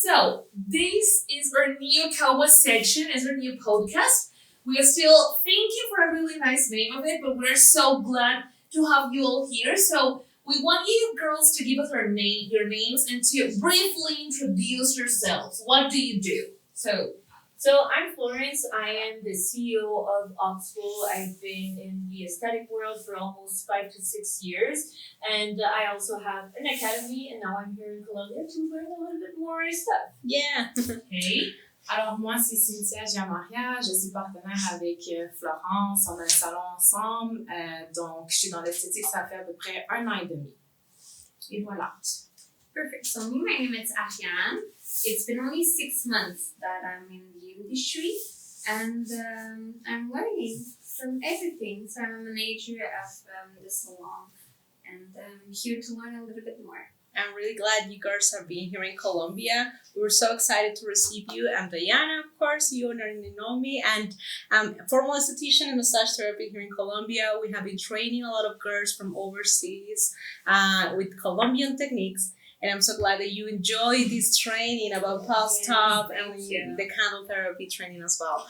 So this is our new co section, is our new podcast. We are still thinking for a really nice name of it, but we're so glad to have you all here. So we want you girls to give us your names, and to briefly introduce yourselves. What do you do? So I'm Florence. I am the CEO of Oxbow. I've been in the aesthetic world for almost 5 to 6 years, and I also have an academy. And now I'm here in Colombia to learn a little bit more stuff. Yeah. Okay. Alors, moi, c'est Cynthia Giamaria. Je suis partenaire avec Florence. On a un salon ensemble. Donc, je suis dans l'esthétique, ça fait à peu près 1 an et demi. Et voilà. Perfect. So me, my name is Ariane. It's been only 6 months that I'm in the industry, and I'm learning from everything. So I'm a manager of the salon, and I'm here to learn a little bit more. I'm really glad you girls are being here in Colombia. We were so excited to receive you. I'm Diana, of course. You already know me. And formal esthetician and massage therapy here in Colombia. We have been training a lot of girls from overseas with Colombian techniques. And I'm so glad that you enjoy this training about pulse top and the candle therapy training as well.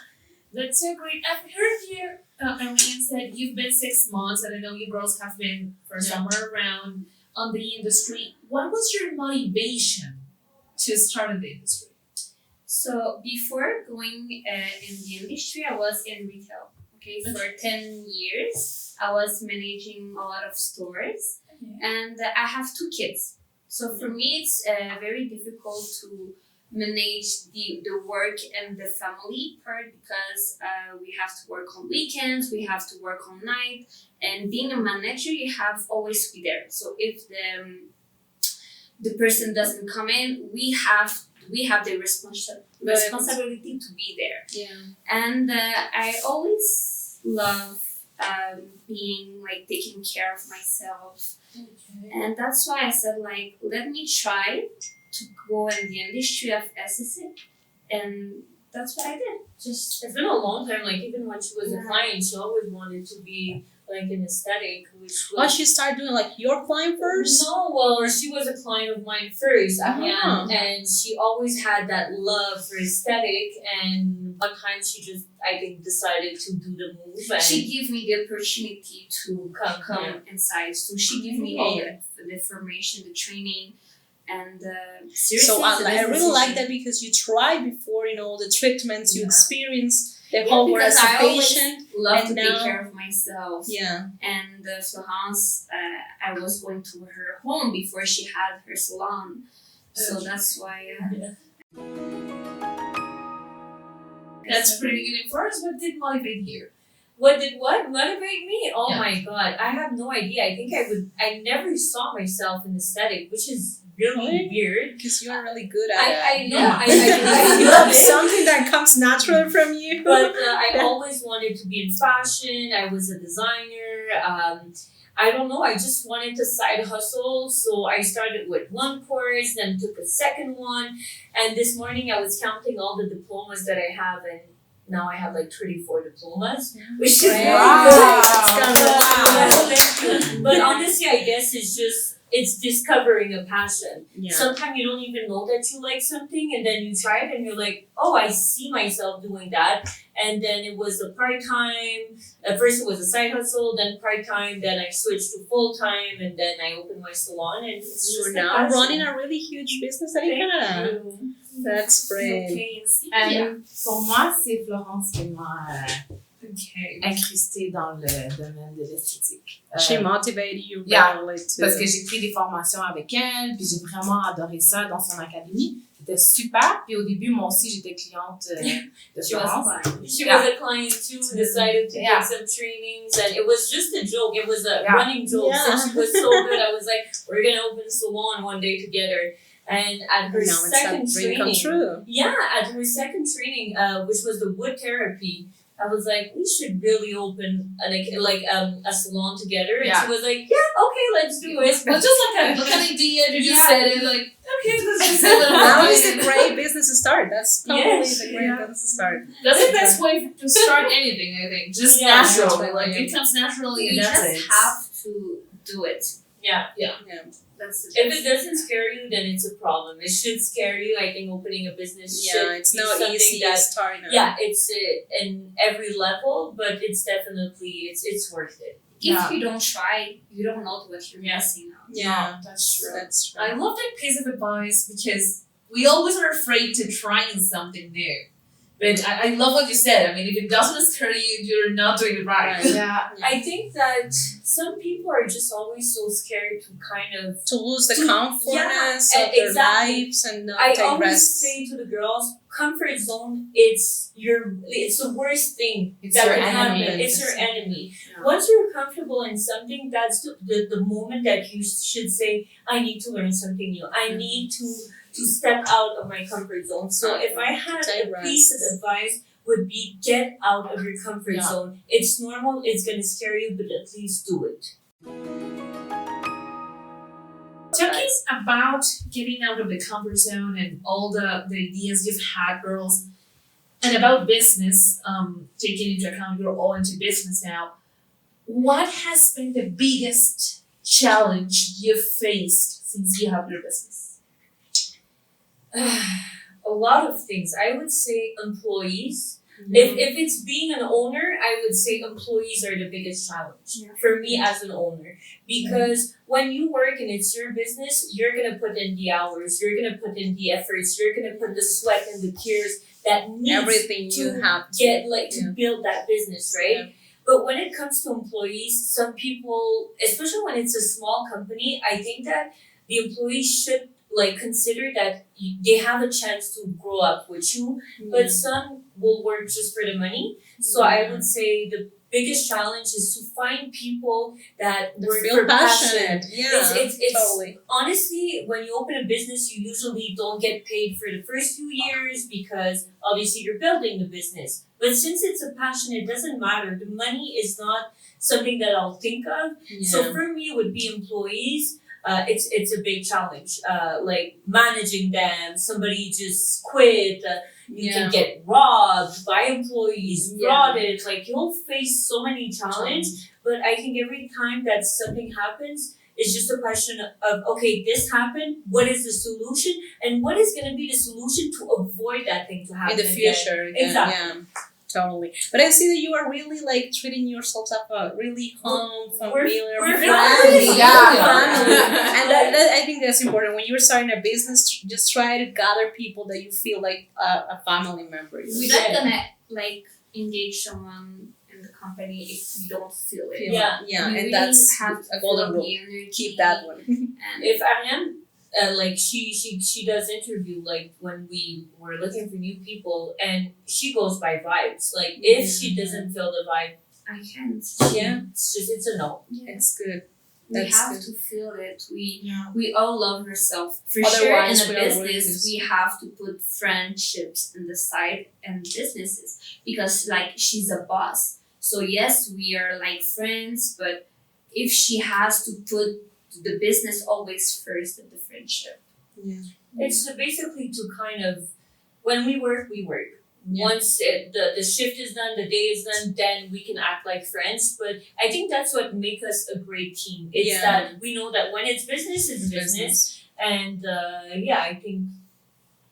That's so great. I've heard you, Irene said you've been 6 months, and I know you girls have been for somewhere around on the industry. What was your motivation to start in the industry? So before going in the industry, I was in retail. Okay, for 10 years, I was managing a lot of stores, and I have 2 kids. So for me, it's very difficult to manage the work and the family part, because we have to work on weekends, we have to work on night, and being a manager, you have always to be there. So if the person doesn't come in, we have the responsibility to be there. Yeah. And I always love being like taking care of myself. Okay. And that's why I said, like, let me try to go in the industry of aesthetic, and that's what I did. It's been a long time. Like even when she was a client, she always wanted to be like an aesthetic, which was. Oh, she started doing like your client first? No, well, she was a client of mine first, Uh-huh. and she always had that love for aesthetic. And one time, she just, I think, decided to do the move. And She gave me the opportunity to come inside. So she gave me all the information, the training, and seriously. So it's a I business really like decision. that, because you tried before, the treatments, you Yeah. experienced the whole world because as a I always patient. love and to take now- care of myself. Yeah. And Florence, I was going to her home before she had her salon. So that's why. That's pretty good. For us, what did motivate you? what did motivate me? Oh Yeah. my god, I have no idea. I think I never saw myself in aesthetic, which is really weird. Because you are really good at it. I know. Yeah. I You love have it. something that comes naturally from you. But I always wanted to be in fashion. I was a designer. I don't know. I just wanted to side hustle. So I started with one course, then took a second one. And this morning I was counting all the diplomas that I have, and now I have like 34 diplomas, which is really Wow. good. Wow. Thank you. But honestly, I guess it's discovering a passion. Yeah. Sometimes you don't even know that you like something, and then you try it and you're like, oh, I see myself doing that. And then it was a part-time. At first it was a side hustle, then part-time, then I switched to full-time, and then I opened my salon, and it's You're just a now passion. running a really huge business in Thank Canada. you. That's great. Okay, and Et pour moi, c'est Florence qui m'a okay. incrustée dans le domaine de l'esthétique. She motivated you Yeah, really to... Parce que j'ai pris des formations avec elle, puis j'ai vraiment adoré ça dans son académie. C'était super. Puis au début, moi aussi, j'étais cliente de She was Florence. She Yeah. was a client too, decided to Yeah. take some trainings, and it was just a joke. It was a Yeah. running joke. Yeah. Since she was so good, I was like, we're gonna open a salon one day together. And at her Now it's second that dream come training, true. yeah, at her second training, which was the wood therapy, I was like, we should really open a salon together. And Yeah. she was like, yeah, okay, let's do it. Well, just like an idea, you just Yeah. said it like, okay, let's just say Now that. is a great business to start. That's probably Yes. the great business to start. That's the best way to start anything, I think. Just Yeah. naturally. Yeah. Like, it comes naturally, You and that's just it. have to do it. Yeah. That's the If best. it doesn't scare you, then it's a problem. It should scare you. I think opening a business should it's be not something easy that starting. yeah, it's in every level, but it's definitely it's worth it. If you don't try, you don't know what you're Yeah. missing out. Yeah, That's true. that's true. I love that piece of advice because we always are afraid to trying something new. But I love what you said. I mean, if it doesn't scare you, you're not doing it right. Right. Yeah. I think that some people are just always so scared to kind of. To lose the To- comfortness yeah, of their exactly. lives and not I take always risks. say to the girls, comfort zone. It's the worst thing It's that your can enemy. happen. It's your enemy. Yeah. Once you're comfortable in something, that's the moment that you should say, I need to learn something new. I need to step out of my comfort zone. So if I had take a piece of risks. advice would be get out of your comfort Yeah. zone. It's normal, it's gonna scare you, but at least do it. Talking about getting out of the comfort zone and all the ideas you've had, girls, and about business, taking into account you're all into business now, what has been the biggest challenge you've faced since you have your business? A lot of things. I would say employees. Mm-hmm. If it's being an owner, I would say employees are the biggest challenge Yeah. for me as an owner. Because when you work and it's your business, you're gonna put in the hours, you're gonna put in the efforts, you're gonna put the sweat and the tears that needs Everything to you have to get to yeah. build that business, right? Yeah. But when it comes to employees, some people, especially when it's a small company, I think that the employees should consider that they have a chance to grow up with you, but some will work just for the money. So I would say the biggest challenge is to find people that They work feel for passion. passionate. Yeah, It's totally. honestly, when you open a business, you usually don't get paid for the first few years because obviously you're building the business. But since it's a passion, it doesn't matter. The money is not something that I'll think of. Yeah. So for me, it would be employees. It's a big challenge. Like managing them. Somebody just quit. You can get robbed by employees, frauded. Like you'll face so many challenges. But I think every time that something happens, it's just a question of okay, this happened. What is the solution, and what is going to be the solution to avoid that thing to happen In the future. Again. Exactly. Yeah. Totally. But I see that you are really treating yourselves up a really calm, familiar, we're friendly family. family. And that I think that's important. When you're starting a business, just try to gather people that you feel like a family member. We're not gonna engage someone in the company if we don't feel it. Yeah. Yeah, We and really that's have a golden feel rule. the energy. Keep that one. And If Ariane, she does interview when we were looking for new people, and she goes by vibes. Like if she doesn't feel the vibe, I can't. Yeah. it's a no. It's good. We That's have good. to feel it. Yeah. We all love ourselves. For Otherwise, sure, we in are a worthless. business, we have to put friendships in the side and businesses because, she's a boss. So yes, we are friends, but if she has to put the business always first than the friendship. Yeah. It's basically to kind of when we work, we work. Yeah. Once the shift is done, the day is done, then we can act like friends. But I think that's what makes us a great team. It's Yeah. that we know that when it's business, it's business. And I think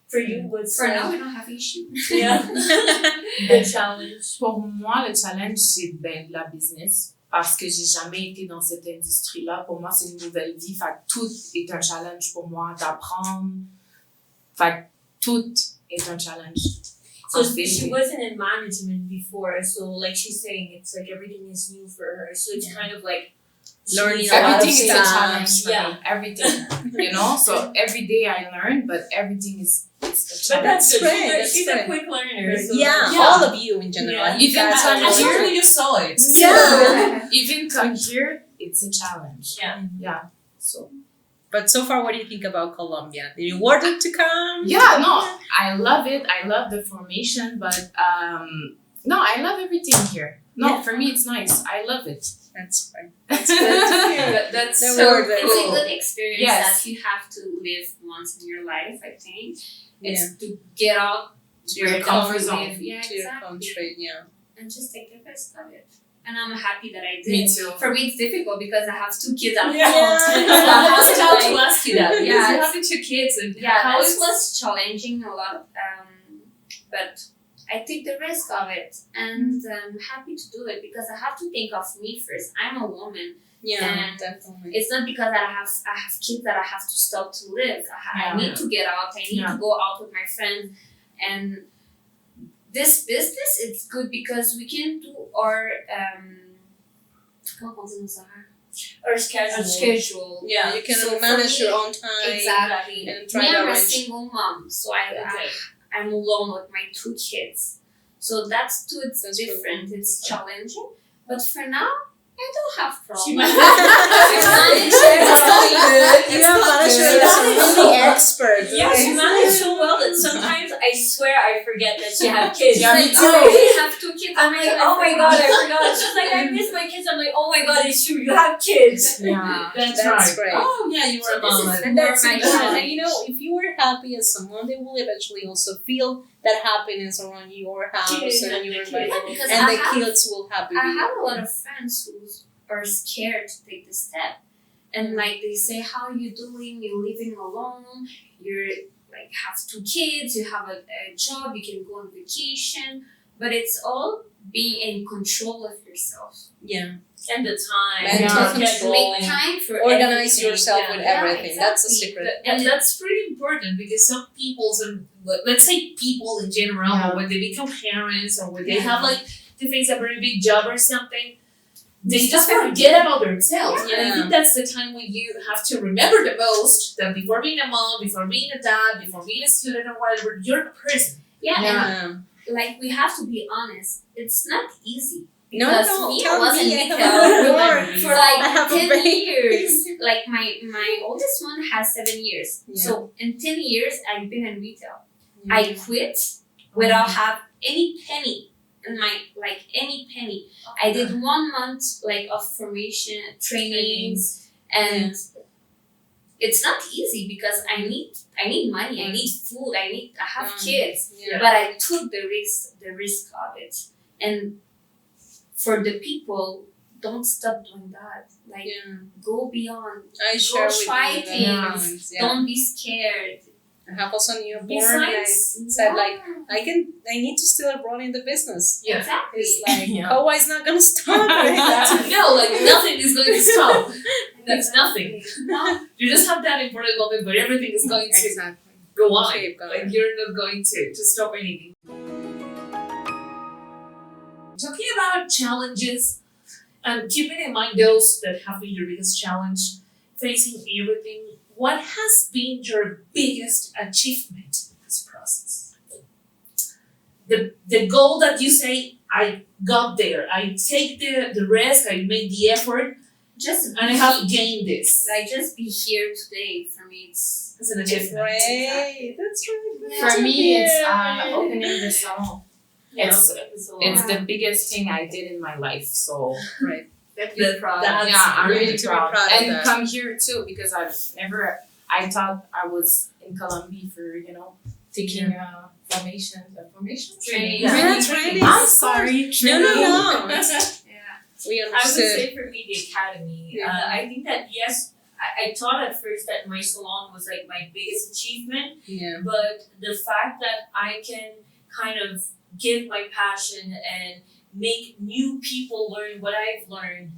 for you, what's For now, we don't have issue. yeah, the challenge. Pour moi, le challenge, c'est de la business. Parce que j'ai jamais été dans cette industrie-là. Pour moi, c'est une nouvelle vie. Fait que tout est un challenge pour moi d'apprendre. Fait que tout est un challenge. So she wasn't in management before, so like she's saying, it's like everything is new for her. So it's kind of like Learning a lot of Everything is a stuff. challenge for Yeah. me. Everything. So every day I learn, but everything is it's a But challenge. that's good. great, that's She's great. a quick learner. So Yeah, Yeah. all of you in general. Yeah. You Even guys I- are I really- totally you saw it. Yeah. Even come here, it's a challenge. Yeah. So But so far, what do you think about Colombia? Did you want it to come? yeah, no, I love it. I love the formation, but no, I love everything here. No, Yeah. for me it's nice. I love it. That's fine. That's That so word that- It's a cool. good experience Yes. that you have to live once in your life, I think. Yeah. It's to get out To your where comfort you zone. live. Yeah, To your exactly. country, yeah. And just take the best of it. and I'm happy that I did. Me too. For me, it's difficult because I have 2 kids at home. Yeah. So I was about to ask you that. Because Yeah, you have the 2 kids, and Yeah, how that is was challenging a lot, but I took the risk of it, and I'm happy to do it because I have to think of me first. I'm a woman. Yeah, And definitely. It's not because I have kids that I have to stop to live. I need to get out. I need to go out with my friends, and this business it's good because we can do our comment on dit nos horaires? Or schedule. Our schedule. Yeah, you can So for manage me- your own time. Exactly. And try Me, to I'm a arrange. single mom, so I'm alone with my 2 kids. So that's too. It's That's different. really It's challenging, but for now, I don't have problems. She I managed manage it. It's going good. You It's have going managed good. to really expert. Yeah, she managed so well that sometimes I swear I forget that she had kids. She's like, Me oh, too. we have 2 kids. I'm like, oh my god, I forgot. She's like, I miss my kids. I'm like, oh my god, it's true. You have kids. Yeah. that's That's right. right. Oh yeah, you were So a mom. this is And more that's my important. challenge. And you know, if you are happy as someone, they will eventually also feel that happiness around your house Kids and and your the kids. environment. Yeah, because And I the have, kids will happy I with have you. a lot of friends who are scared to take the step. And like they say, how are you doing? You're living alone. You're like have 2 kids. You have a job. You can go on vacation. But it's all being in control of yourself. Yeah. And the time. Mental Yeah. control. Make time for Organize everything. yourself Yeah. with Yeah, everything. That's a exactly. secret. And that's pretty important because some people, let's say people in general, Yeah. when they become parents or when they have like to face a very big job or something, they just forget about themselves. And I Yeah. think that's the time when you have to remember the most that before being a mom, before being a dad, before being a student or whatever, you're a person. Yeah, Yeah. and like we have to be honest. It's not easy. No, Because no, me, I tell wasn't me. I retail have more. for I like have a 10 baby. years. Like my oldest one has 7 years. Yeah. So in 10 years, I've been in retail. Yeah. I quit without have any penny in my any penny. I did 1 month like of formation trainings, and it's not easy because I need money. I need food. I have kids. Yeah. But I took the risk of it. And for the people, don't stop doing that. Like Yeah. go beyond. I share with try you things. that. Yeah. Don't be scared. I have also a newborn, and I said like I need to still run in the business. Yeah. Exactly. It's like Yeah. Kowa is not gonna stop. No, like nothing is going to stop. That's nothing. No. You just have that important moment, but everything is going to Exactly. go on. Keep going. Like you're not going to stop anything. Talking about challenges and keeping in mind those that have been your biggest challenge, facing everything, what has been your biggest achievement in this process? The goal that you say, I got there, I take the risk, I made the effort, Just and I have gained this. like just be here today. For me, it's As an achievement. Right. That's right. For me, it's Yeah. opening the salon. It's the biggest thing I did in my life. So Right. You're proud. That's yeah, I'm really really to be proud. proud of And that. come here too because I thought I was in Colombia for taking formation Training. Yeah, training. I'm sorry, No, no, training. no. Yeah. We I would understood. say for me, the academy. Yeah. I think that yes, I thought at first that my salon was like my biggest achievement, Yeah. but the fact that I can kind of give my passion and make new people learn what I've learned.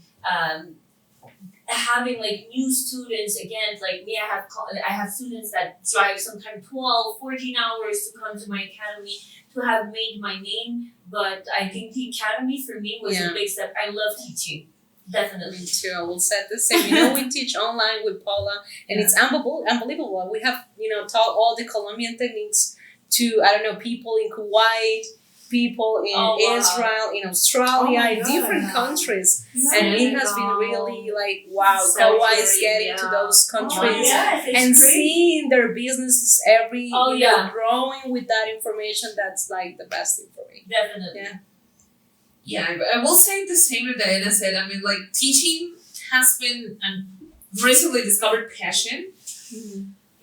Having like new students again, like me, I have students that drive sometimes 12, 14 hours to come to my academy to have made my name. But I think the academy for me was Yeah. a big step. I love teaching, definitely. Me too. I will say the same. We teach online with Paula, and it's unbelievable. We have, taught all the Colombian techniques to, people in Kuwait, people in Oh, wow. Israel, in Australia, Oh my in God. different countries. And it has been really like, wow, So Kawa is great, getting to yeah. those Oh, countries. yes, it's And great. seeing their businesses Oh, yeah. growing with that information, that's like the best thing for me. Definitely. Yeah. Yeah, I will say the same as Diana said. I mean, like, teaching has been a recently discovered passion.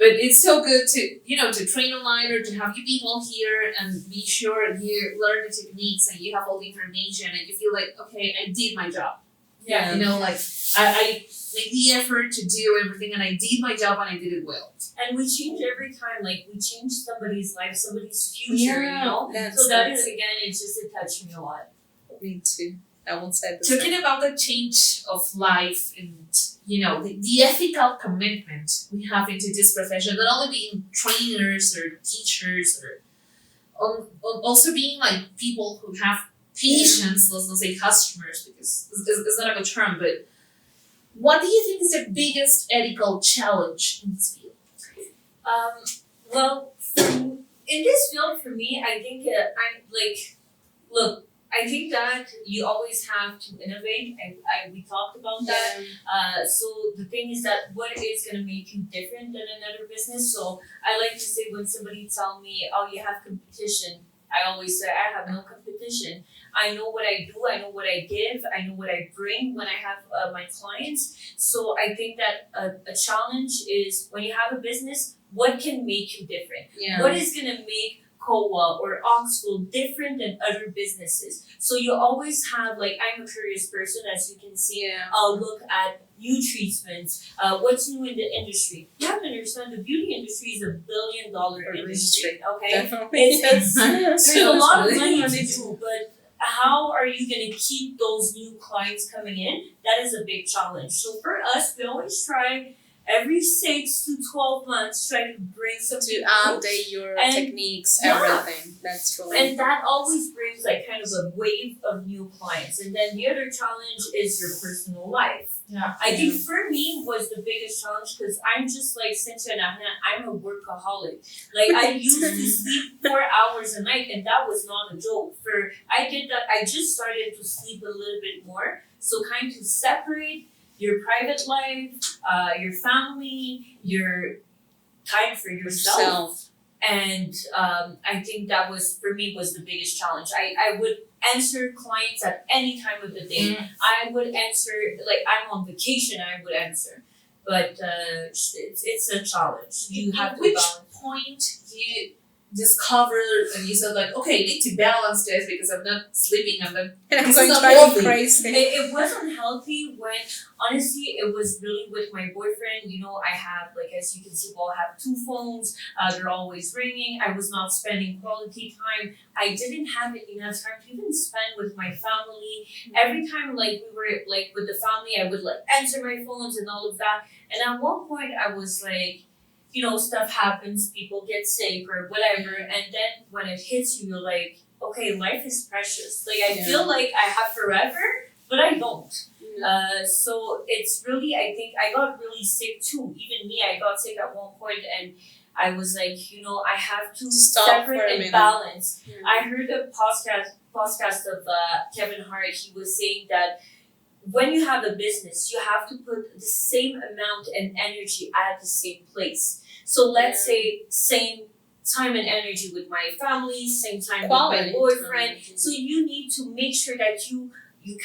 But it's so good to, to train online or to have you people here and be sure you learn the techniques and you have all the information and you feel like, okay, I did my job. Yeah. Like I made the effort to do everything and I did my job and I did it well. And we change every time, like we change somebody's life, somebody's future, That's So that is, again, it's just, it touched me a lot. me too. I won't say the Talking about the change of life and, the ethical commitment we have into this profession, not only being trainers or teachers or also being like people who have patience, let's not say customers because it's not a good term, but what do you think is the biggest ethical challenge in this field? Well, in this field, for me, I think I think that you always have to innovate. We talked about that. So the thing is that what is going to make you different than another business? So I like to say when somebody tell me, oh, you have competition, I always say I have no competition. I know what I do. I know what I give. I know what I bring when I have my clients. So I think that a challenge is when you have a business, what can make you different? Yeah. What is going to make COA or Oxford different than other businesses? So you always have, like, I'm a curious person, as you can see. I'll look at new treatments, what's new in the industry. You have to understand the beauty industry is $1 billion industry. Okay, Definitely. it's there's a lot of money Money to do, but how are you going to keep those new clients coming in? That is a big challenge. So for us, we always try every 6 to 12 months try to bring some To people. update your And- techniques, yeah. everything. That's really And that always brings like kind of a wave of new clients. And then the other challenge is your personal life. Yeah. I think for me was the biggest challenge because I'm just like Cynthia and Ahna, I'm a workaholic. Like I used to sleep 4 hours a night and that was not a joke. I did that, I just started to sleep a little bit more. So kind of separate your private life, your family, your time for yourself. And I think that was, for me, was the biggest challenge. I would answer clients at any time of the day. I would answer, like I'm on vacation, I would answer. But it's a challenge. You have to which balance. point you discovered and you said like, okay, I need to balance this because I'm not sleeping, I'm not And I'm This going is to not be healthy. crazy. It was unhealthy when, honestly, it was really with my boyfriend. I have, like, as you can see, I have 2 phones. They're always ringing. I was not spending quality time. I didn't have enough time to even spend with my family. Every time, like, we were, like, with the family, I would, like, answer my phones and all of that. And at one point, I was like, stuff happens, people get sick or whatever. And then when it hits you, you're like, okay, life is precious. Like, I feel like I have forever, but I don't. So it's really, I think I got really sick too. Even me, I got sick at one point and I was like, I have to Stop for a separate and minute. balance. I heard a podcast of Kevin Hart. He was saying that when you have a business, you have to put the same amount and energy at the same place. So let's say same time and energy with my family, same time Quality with my boyfriend. time. So you need to make sure that you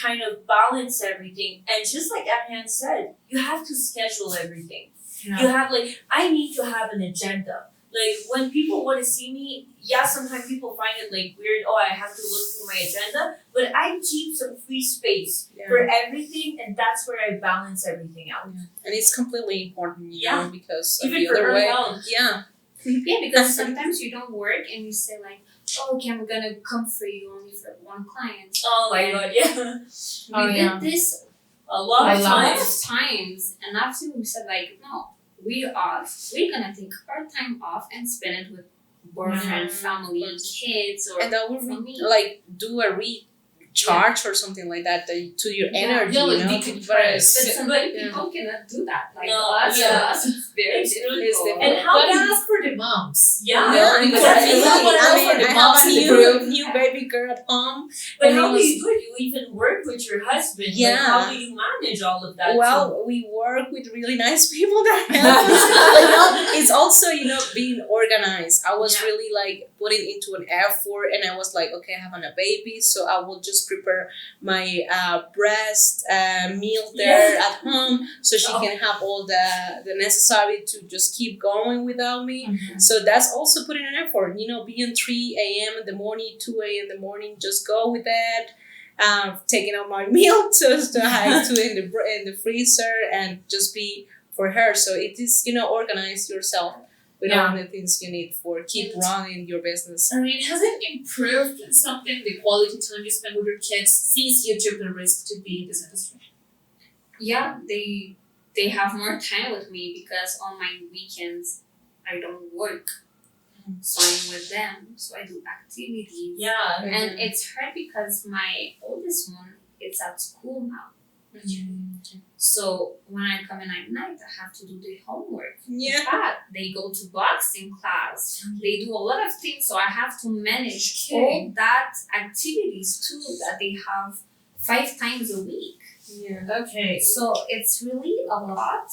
kind of balance everything. And just like Ariane said, you have to schedule everything. Yeah. You have I need to have an agenda. Like when people want to see me, sometimes people find it like weird. Oh, I have to look through my agenda, but I keep some free space for everything, and that's where I balance everything out. And it's completely important, because of Even the for other her way. health. Yeah. Yeah, because sometimes you don't work and you say like, oh, okay, I'm gonna come for you only for one client. Oh my god, yeah. We did this A lot of a lot of times. times, and after we said like, no, we're gonna take our time off and spend it with boyfriend, family, kids, or And that would for me. like do a recharge or something like that to your energy, Yeah, like Whereas- But decompress. sometimes people cannot do that. Like No, us, yeah. it's very It's really difficult. cool. And how But do you- ask for the moms. Yeah. Yeah, because because I think I someone else for the have moms a in the group. new baby girl at home. But And how it do was- you do it? You even work with your husband. Yeah. Like, how do you manage all of that? Well, we work with really nice people that help us. It's also, being organized. I was Yeah. really like putting into an effort, and I was like, okay, I have a baby, so I will just just prepare my breast meal there at home, so she can have all the necessary to just keep going without me. So that's also putting an effort. Being 3 a.m. in the morning, 2 a.m. in the morning, just go with that. Taking out my meal just to hide to in the freezer and just be for her. So it is organize yourself with all the things you need for keep running your business. I mean, has it improved something, the quality time you spend with your kids since you took the risk to be in this industry? Yeah, they have more time with me because on my weekends I don't work. So I'm with them. So I do activities. Yeah. And it's hard because my oldest one is at school now. So when I come in at night, I have to do the homework. Yeah. In fact, they go to boxing class. They do a lot of things. So I have to manage all that activities too that they have 5 times a week. Yeah. Okay. So it's really a lot.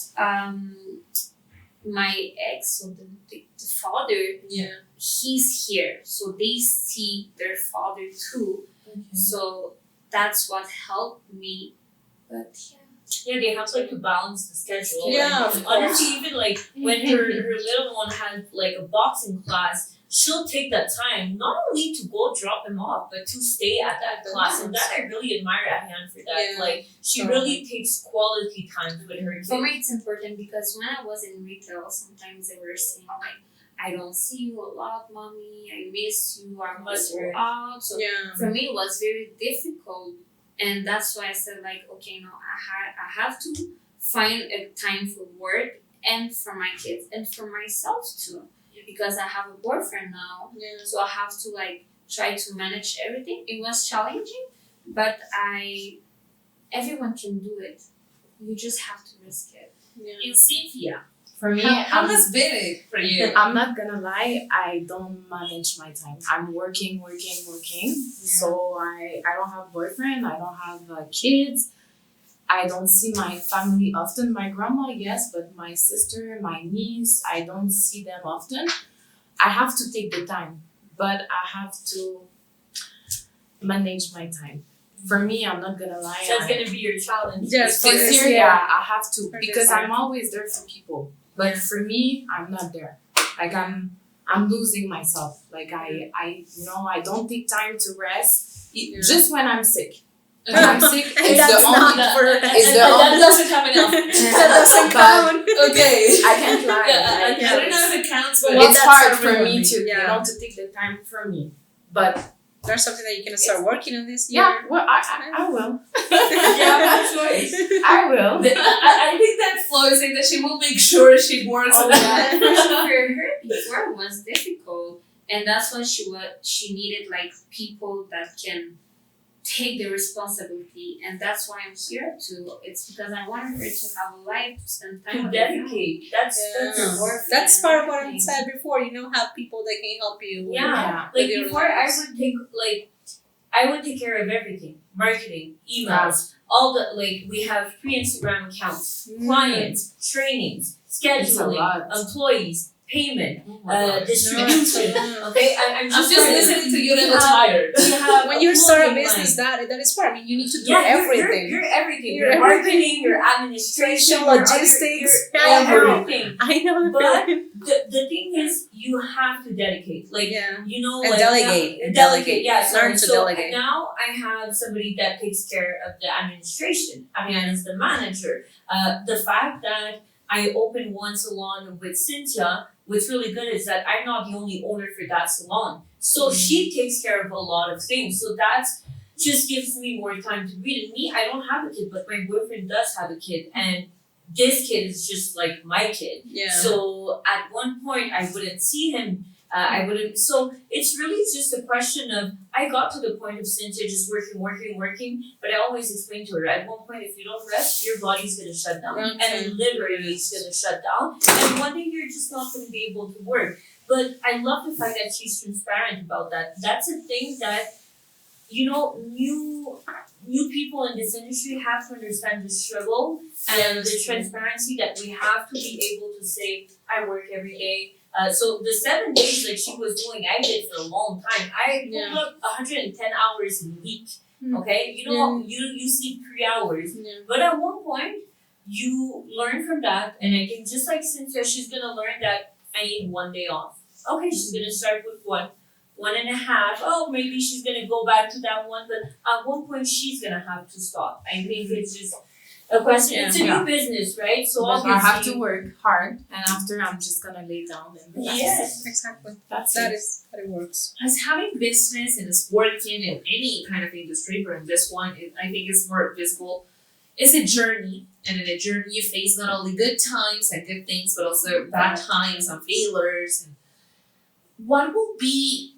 My ex, so the father, he's here. So they see their father too. So that's what helped me. But Yeah, they have to balance the schedule. Yeah, And of course. honestly, even when her little one had a boxing class, she'll take that time not only to go drop him off, but to stay at that class. And that I really admire Ahian for that. Yeah. She really takes quality time with her kids. for me, it's important because when I was in retail, sometimes they were saying I don't see you a lot, mommy. I miss you. I must go out. So for me, it was very difficult. And that's why I said okay, no, I have to find a time for work and for my kids and for myself too, because I have a boyfriend now. So I have to try to manage everything. It was challenging, but everyone can do it. You just have to risk it. In Cynthia, For me, how has been it for you? I'm not gonna lie, I don't manage my time. I'm working. So I don't have boyfriend, I don't have kids. I don't see my family often. My grandma, yes, but my sister, my niece, I don't see them often. I have to take the time, but I have to manage my time. For me, I'm not gonna lie. That's gonna be your challenge. Yes, For this this year, year. I have to For because this year. I'm always there for people. But for me, I'm not there. I'm losing myself. I don't take time to rest. Just when I'm sick. If I'm sick, And it's that's the only. not for It's the that only. doesn't come enough. that doesn't But- count. Okay. I can't lie. I don't know if it counts, but It's that's hard for everyone. me to Yeah. to take the time for me. But There's something that you can start working on this year. yeah, well, I will. you have no choice. I will. I think that Flo is saying that she will make sure she works on that. For her before it was difficult, and that's why she needed people that can take the responsibility, and that's why I'm here too. It's because I wanted her to have a life, to spend time To with her. dedicate. That's Yeah. Boyfriend That's and part of what I everything. said before. Have people that can help you. with- Yeah. with your Before I lives. would take care of everything. Marketing, emails, all the we have 3 Instagram accounts, clients, trainings, scheduling, lot. employees, payment, No, distribution. it's- Okay, I'm I'm just trying listening to you and We I'm have- tired. we have when you start a clothing business, line. that is part. I mean, you need to do Yeah, everything. You're everything. You're Your everything. marketing, your administration, Logistics, your everything. everything. I know the But feeling. the thing is, you have to dedicate. Yeah. And delegate. Now, And delegate. Yeah. Learn to so delegate. now I have somebody that takes care of the administration. Ariane is the manager. The fact that I opened one salon with Cynthia, what's really good is that I'm not the only owner for that salon. So she takes care of a lot of things. So that's just gives me more time to read. And me, I don't have a kid, but my boyfriend does have a kid. And this kid is just like my kid. Yeah. So at one point, I wouldn't see him. I wouldn't. So it's really just a question of I got to the point of Cynthia just working. But I always explain to her at one point, if you don't rest, your body's gonna shut down, Okay. and literally it's gonna shut down. And one day you're just not gonna be able to work. But I love the fact that she's transparent about that. That's a thing that new people in this industry have to understand the struggle and the transparency that we have to be able to say, I work every day. So the 7 days like she was doing, I did for a long time. I pulled up 110 hours a week. Okay, you know, you sleep 3 hours, but at one point you learn from that, and I think just like Cynthia, she's gonna learn that I need one day off. Okay, she's gonna start with 1.5. Oh, maybe she's gonna go back to that one, but at one point she's gonna have to stop. I think it's just a question. It's a new business, right? So But I obviously, have to work hard, and after I'm just gonna lay down and relax. yes, Exactly. That's That it. is how it works. As having business and as working in any kind of industry, but in this one, I think it's more visible. It's a journey, and in a journey, you face not only good times and good things, but also bad times and failures. And what will be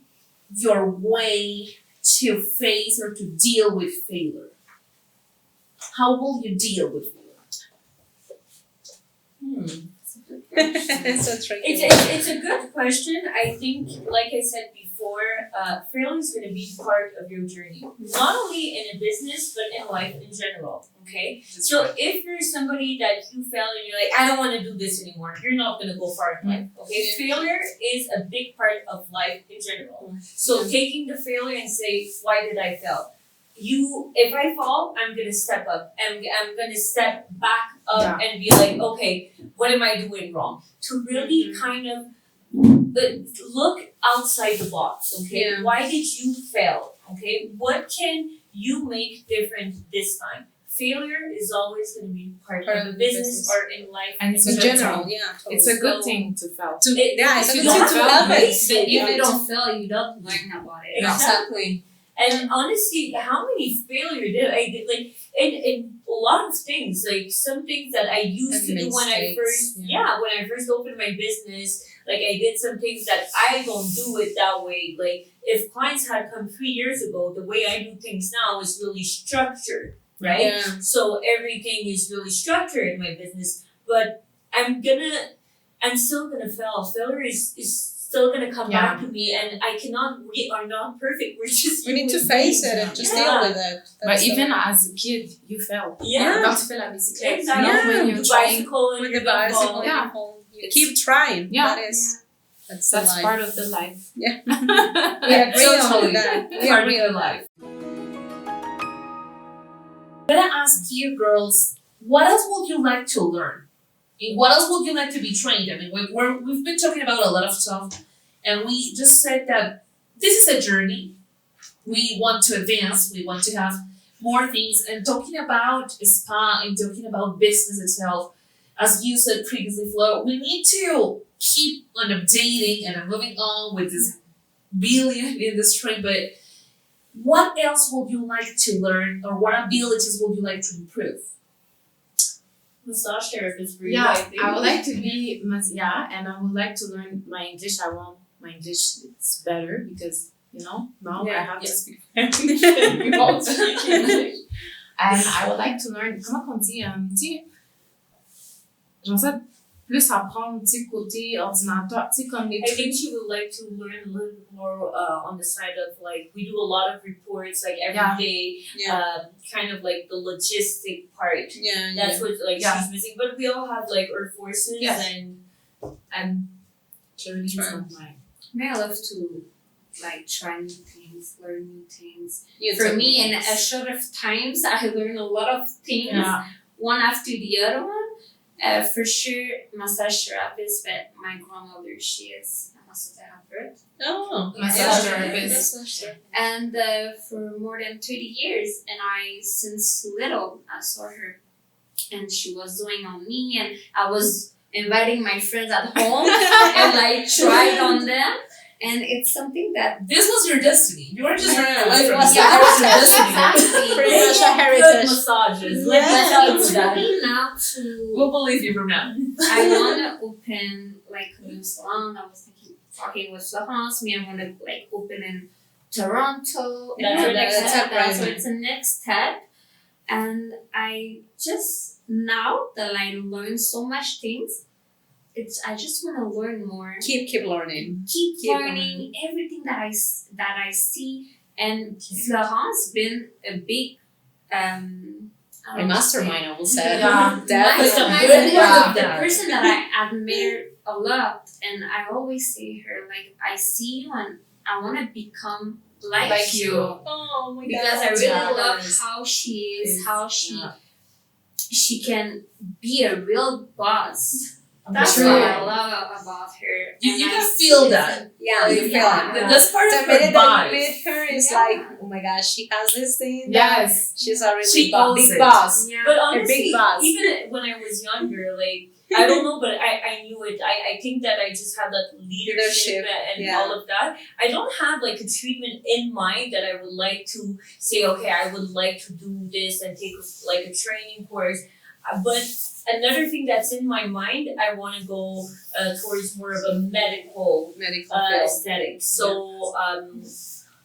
your way to face or to deal with failure? How will you deal with failure? It's a tricky it's a good question. I think, like I said before, failure is going to be part of your journey, not only in a business but in life in general. Okay, so if you're somebody that you fail and you're like, I don't want to do this anymore, you're not going to go far in life. Okay, failure is a big part of life in general. So taking the failure and say, why did I fail? If I fall, I'm gonna step up. I'm gonna step back up and be like, okay, what am I doing wrong? To really kind of look outside the box. Okay, why did you fail? Okay, what can you make different this time? Failure is always going to be part of the business or in life. And it's in a general. Totally. Totally. It's a good thing to fail. It's a good thing to have have it. If you don't fail, you don't learn about it. Exactly. And honestly, how many failures did I did? Like in a lot of things, like some things that I used to do when I first, when I first opened my business. Like I did some things that I don't do it that way. Like if clients had come 3 years ago, the way I do things now is really structured, right? Yeah. So everything is really structured in my business. But I'm still gonna fail. Failure is still gonna come back to me, and we are not perfect. We need to face it and just deal with it. But even as a kid, you fail. Yeah. Not to fail at bicyclette. Exactly. You know, when you're trying. Bicycle and with your the bicycle, Yeah. you keep trying. Yeah. That's That's the life. part of the life. Yeah. We We agree on totally. that. We Part agree of on the that. life. I'm gonna ask you girls, what else would you like to learn? What else would you like to be trained? I mean, we've been talking about a lot of stuff, and we just said that this is a journey. We want to advance. We want to have more things. And talking about spa and talking about business itself, as you said previously, Flo, we need to keep on updating and moving on with this billion industry. But what else would you like to learn, or what abilities would you like to improve? Massage therapist for you, Yeah, I think. I would like to be, and I would like to learn my English. I want my English it's better because, now I have to speak French. We both speak English. And I would like to learn, comment on dit, j'aimerais ça plus apprendre, côté ordinateur, comme les I think trucs. she would like to learn a little bit more on the side of like we do a lot of reports like every day, kind of like the logistic part. Yeah. That's what like she's missing. But we all have like our forces And charity is not mine. I love to try new things, learn new things. You For too. me, in a short of times, I learn a lot of things, one after the other one. For sure, massage therapist, but my grandmother, she is a massage therapist. Oh, Massage yeah. therapist. Massage therapist. And for more than 30 years, and since little, I saw her. And she was doing on me, and I was inviting my friends at home and tried on them. And it's something that This was your destiny. You weren't just running away It from was it. That was your destiny. exactly. Pretty much a Good heritage. massages. Yeah. Let me tell you It's that. me now to. We'll believe you from now. I want to open a new salon. I was talking with Florence. I want to open in Toronto. That's our next step, right? So it's a next step. And I just, now that I learned so much things, I just want to learn more. Keep learning. Keep Keep learning everything that I see. And Florence been a big I A don't know, mastermind, I will say. Yeah. Definitely. mastermind, Yeah. the person that I admire a lot, and I always say her I see you and I want to become like, Like you. you. Oh my Because I God. really Yeah. love how she is, how Yeah. she can be a real boss. That's True. what I love about her. You And can I feel see that. it. Yeah, you feel Yeah. it. That's part The of her minute that vibe. you meet her, it's Yeah. like, oh my gosh, she has this thing. that Yes. She's a really She owns big it. boss. Yeah. But A honestly, big boss. even when I was younger, like I don't know, but I knew it. I think that I just have that leadership and yeah. all of that. I don't have like a treatment in mind that I would like to say, okay, I would like to do this and take like a training course. But another thing that's in my mind, I want to go towards more of a medical Medical field. aesthetic. So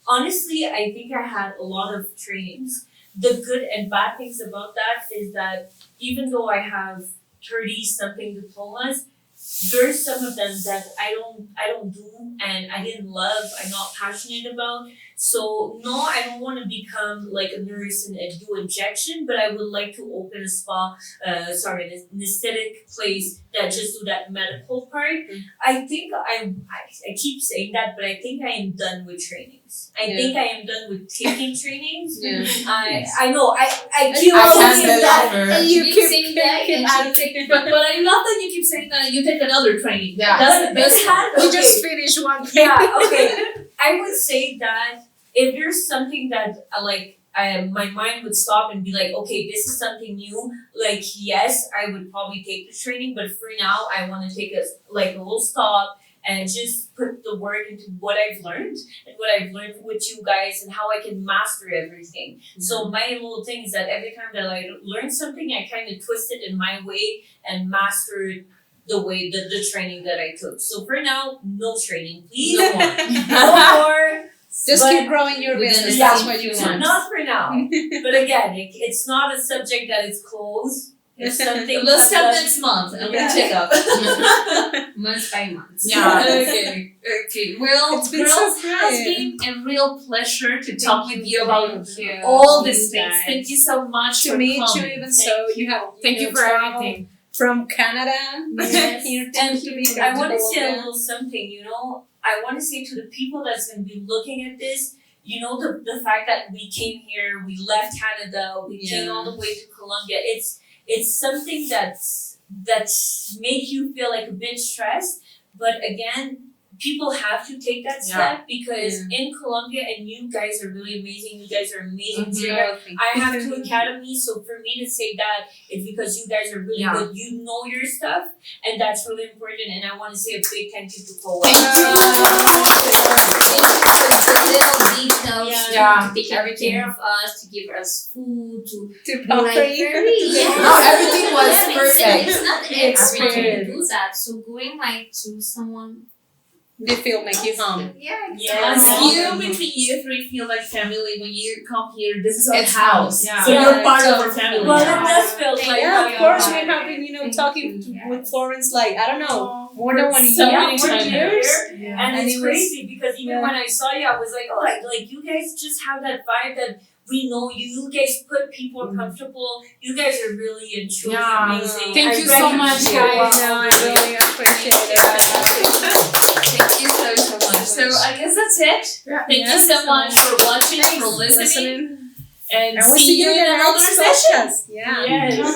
honestly, I think I had a lot of trainings. The good and bad things about that is that even though I have 30 something diplomas, there's some of them that I don't do and I didn't love, I'm not passionate about. So no, I don't want to become like a nurse and do injection, but I would like to open a spa, an aesthetic place that just do that medical part. I think I keep saying that, but I think I am done with trainings. I Yeah. think I am done with taking trainings. Yeah. I know I keep I saying can't that. believe her. And you Keep keep saying that keep and adding. But I love that you keep saying that you take another training. Yeah. That's the But best it part. had- We okay. just finished one thing. Yeah, okay. I would say that if there's something that my mind would stop and be like, okay, this is something new. Like, yes, I would probably take the training, but for now, I want to take a little stop and just put the work into what I've learned and what I've learned with you guys and how I can master everything. So my little thing is that every time that I learn something, I kind of twist it in my way and master it the way the training that I took. So for now, no training, please. No more. No more. Just But- keep growing your Within business. the That's same what you few want. Not for now. But again, it's not a subject that is closed. It's something Let's start that- next month and Yeah. we'll check up. month by month. Yeah. Okay. Well, It's been girls, so it has great. been a real pleasure to talk with you about Thank you. all these You things. guys. Thank you so much To for meet you, coming. even so, you have Thank you for traveled everything. from Canada Yes. here And to be I want to say a little something, I want to say to the people that's going to be looking at this, the fact that we came here, we left Canada, we came all the way to Colombia. It's something that's make you feel like a bit stressed, but again, people have to take that step because in Colombia, and you guys are really amazing. You guys are amazing here. I have 2 academies, so for me to say that is because you guys are really Yeah. good. You know your stuff, and that's really important. And I want to say a big thank you to Koa. Thank you for the little details Yeah. to take care of us, to give us food, to to be pamper like you. very No, everything was perfect. It's not everyone Experience. to do that. So going like to someone, They feel make you home. yeah, Yes. Between you three feel like family. When you come here, this is our It's house. yeah. So Yeah. you're part of our family. Well, now. it does feel like Yeah, of course. We we have been, Thank talking you. with Florence like I don't know, more than For 1 so year. many more than a years. year. And And it's it was- crazy because even yeah. when I saw you, I was like, oh, like you guys just have that vibe that we know you. You guys put people comfortable. You guys are really and truly Yeah. amazing. Thank I you so much, recognize guys. you. No, I really appreciate it. Thank you so much. So I guess that's it. Thank you so much for watching, for listening, and And we'll see you in another next session. podcast. Yeah. Yes.